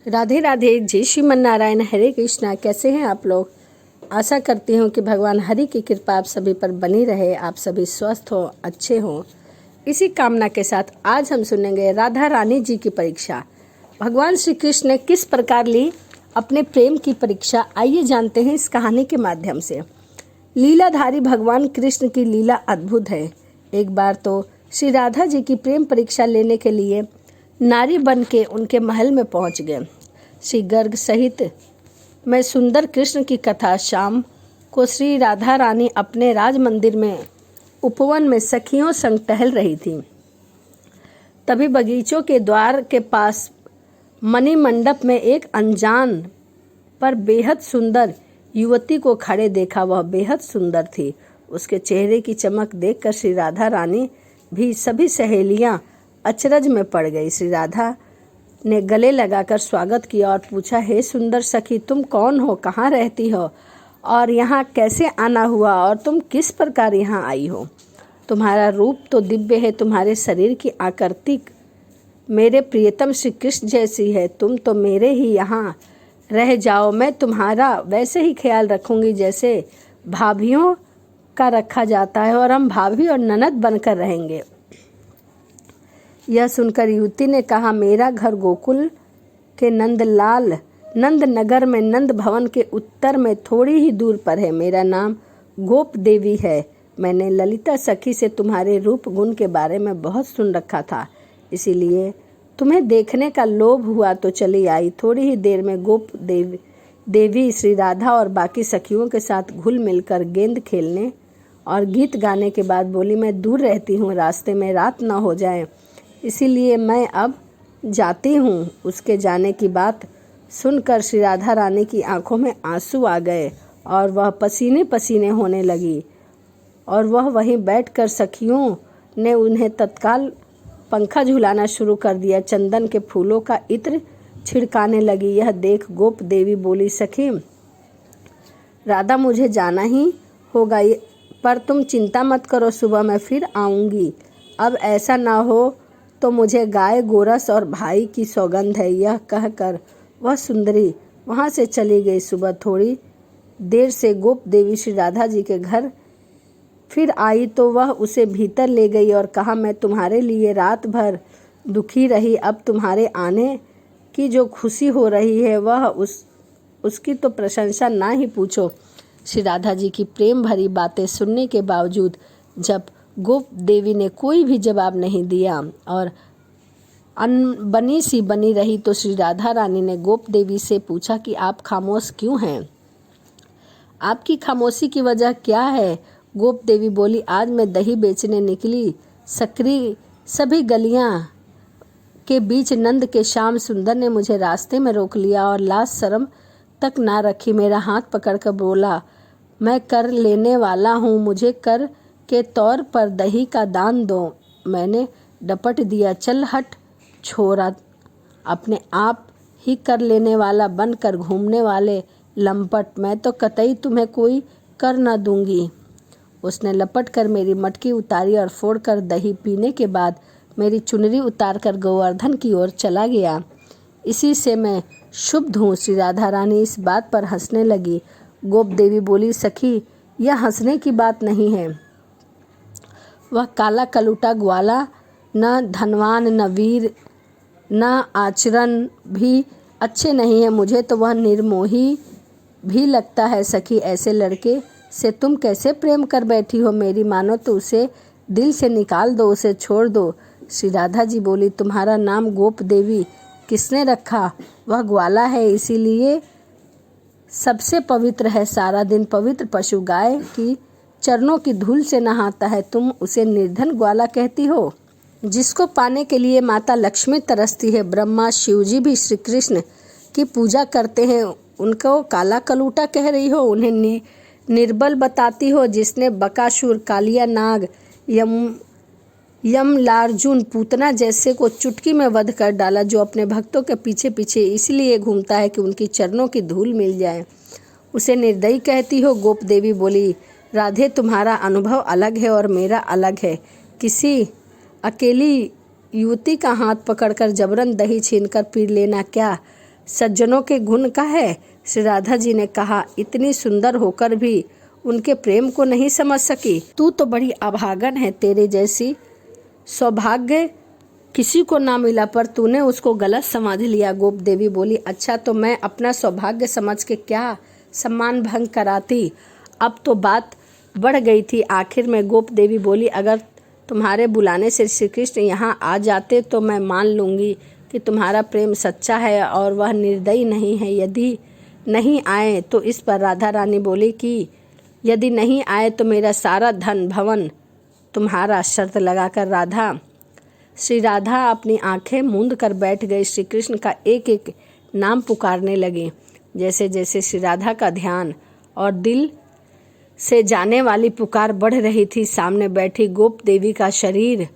राधे राधे, जय श्रीमन नारायण, हरे कृष्णा। कैसे हैं आप लोग? आशा करती हूँ कि भगवान हरि की कृपा आप सभी पर बनी रहे, आप सभी स्वस्थ हो, अच्छे हो। इसी कामना के साथ आज हम सुनेंगे राधा रानी जी की परीक्षा। भगवान श्री कृष्ण ने किस प्रकार ली अपने प्रेम की परीक्षा, आइए जानते हैं इस कहानी के माध्यम से। लीलाधारी भगवान कृष्ण की लीला अद्भुत है। एक बार तो श्री राधा जी की प्रेम परीक्षा लेने के लिए नारी बन के उनके महल में पहुंच गए। श्री गर्ग सहित मैं सुंदर कृष्ण की कथा शाम को श्री राधा रानी अपने राज मंदिर में उपवन में सखियों संग टहल रही थी। तभी बगीचों के द्वार के पास मणि मंडप में एक अनजान पर बेहद सुंदर युवती को खड़े देखा। वह बेहद सुंदर थी। उसके चेहरे की चमक देखकर श्री राधा रानी भी सभी सहेलियां अचरज में पड़ गई। श्री राधा ने गले लगाकर स्वागत किया और पूछा, हे सुंदर सखी, तुम कौन हो, कहाँ रहती हो और यहाँ कैसे आना हुआ और तुम किस प्रकार यहाँ आई हो? तुम्हारा रूप तो दिव्य है, तुम्हारे शरीर की आकृति मेरे प्रियतम श्री कृष्ण जैसी है। तुम तो मेरे ही यहाँ रह जाओ, मैं तुम्हारा वैसे ही ख्याल रखूंगी जैसे भाभियों का रखा जाता है और हम भाभी और ननद बनकर रहेंगे। यह सुनकर युवती ने कहा, मेरा घर गोकुल के नंद नगर में नंद भवन के उत्तर में थोड़ी ही दूर पर है। मेरा नाम गोप देवी है। मैंने ललिता सखी से तुम्हारे रूप गुण के बारे में बहुत सुन रखा था, इसीलिए तुम्हें देखने का लोभ हुआ तो चली आई। थोड़ी ही देर में गोप देवी श्री राधा और बाकी सखियों के साथ घुल मिलकर गेंद खेलने और गीत गाने के बाद बोली, मैं दूर रहती हूँ, रास्ते में रात न हो जाए, इसीलिए मैं अब जाती हूँ। उसके जाने की बात सुनकर श्री राधा रानी की आंखों में आंसू आ गए और वह पसीने पसीने होने लगी और वह वहीं बैठकर सखियों ने उन्हें तत्काल पंखा झुलाना शुरू कर दिया। चंदन के फूलों का इत्र छिड़काने लगी। यह देख गोप देवी बोली, सखी राधा, मुझे जाना ही होगा, पर तुम चिंता मत करो, सुबह मैं फिर आऊँगी। अब ऐसा ना हो तो मुझे गाय गोरस और भाई की सौगंध है। यह कहकर वह सुंदरी वहाँ से चली गई। सुबह थोड़ी देर से गोप देवी श्री राधा जी के घर फिर आई तो वह उसे भीतर ले गई और कहा, मैं तुम्हारे लिए रात भर दुखी रही। अब तुम्हारे आने की जो खुशी हो रही है वह उसकी तो प्रशंसा ना ही पूछो। श्री राधा जी की प्रेम भरी बातें सुनने के बावजूद जब गोप देवी ने कोई भी जवाब नहीं दिया और अनबनी सी बनी रही तो श्री राधा रानी ने गोप देवी से पूछा कि आप खामोश क्यों हैं? आपकी खामोशी की वजह क्या है? गोप देवी बोली, आज मैं दही बेचने निकली, सकरी सभी गलियां के बीच नंद के श्याम सुंदर ने मुझे रास्ते में रोक लिया और लाज शर्म तक ना रखी। मेरा हाथ पकड़कर बोला, मैं कर लेने वाला हूँ, मुझे कर के तौर पर दही का दान दो। मैंने डपट दिया, चल हट छोरा, अपने आप ही कर लेने वाला बनकर घूमने वाले लंपट, मैं तो कतई तुम्हें कोई कर न दूंगी। उसने लपट कर मेरी मटकी उतारी और फोड़कर दही पीने के बाद मेरी चुनरी उतारकर गोवर्धन की ओर चला गया। इसी से मैं शुभ हूँ। श्री राधा रानी इस बात पर हंसने लगी। गोप देवी बोली, सखी यह हंसने की बात नहीं है। वह काला कलूटा ग्वाला न धनवान न वीर न आचरण भी अच्छे नहीं है। मुझे तो वह निर्मोही भी लगता है। सखी, ऐसे लड़के से तुम कैसे प्रेम कर बैठी हो? मेरी मानो तो उसे दिल से निकाल दो, उसे छोड़ दो। श्री राधा जी बोली, तुम्हारा नाम गोप देवी किसने रखा? वह ग्वाला है, इसीलिए सबसे पवित्र है। सारा दिन पवित्र पशु गाय की चरणों की धूल से नहाता है, तुम उसे निर्धन ग्वाला कहती हो? जिसको पाने के लिए माता लक्ष्मी तरसती है, ब्रह्मा शिवजी भी श्री कृष्ण की पूजा करते हैं, उनको काला कलूटा कह रही हो? उन्हें निर्बल बताती हो? जिसने बकासुर, कालिया नाग, यमलार्जुन, पूतना जैसे को चुटकी में वध कर डाला, जो अपने भक्तों के पीछे पीछे इसलिए घूमता है कि उनकी चरणों की धूल मिल जाए, उसे निर्दयी कहती हो? गोप देवी बोली, राधे, तुम्हारा अनुभव अलग है और मेरा अलग है। किसी अकेली युवती का हाथ पकड़कर जबरन दही छीनकर पी लेना क्या सज्जनों के गुण का है। श्री राधा जी ने कहा, इतनी सुंदर होकर भी उनके प्रेम को नहीं समझ सकी। तू तो बड़ी अभागन है, तेरे जैसी सौभाग्य किसी को ना मिला, पर तूने उसको गलत समझ लिया। गोप देवी बोली, अच्छा तो मैं अपना सौभाग्य समझ के क्या सम्मान भंग कराती। अब तो बात बढ़ गई थी। आखिर में गोप देवी बोली, अगर तुम्हारे बुलाने से श्री कृष्ण यहाँ आ जाते तो मैं मान लूँगी कि तुम्हारा प्रेम सच्चा है और वह निर्दयी नहीं है। यदि नहीं आए तो इस पर राधा रानी बोली कि यदि नहीं आए तो मेरा सारा धन भवन तुम्हारा। शर्त लगाकर श्री राधा अपनी आंखें मूंद कर बैठ गई। श्री कृष्ण का एक एक नाम पुकारने लगे। जैसे जैसे श्री राधा का ध्यान और दिल से जाने वाली पुकार बढ़ रही थी, सामने बैठी गोप देवी का शरीर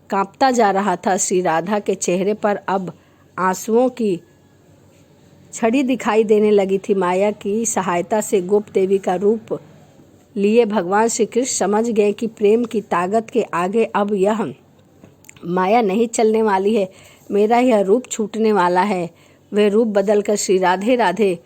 कांपता जा रहा था। श्री राधा के चेहरे पर अब आंसुओं की छड़ी दिखाई देने लगी थी। माया की सहायता से गोप देवी का रूप लिए भगवान श्री कृष्ण समझ गए कि प्रेम की ताकत के आगे अब यह माया नहीं चलने वाली है। मेरा यह रूप छूटने वाला है। वह रूप बदलकर श्री राधे राधे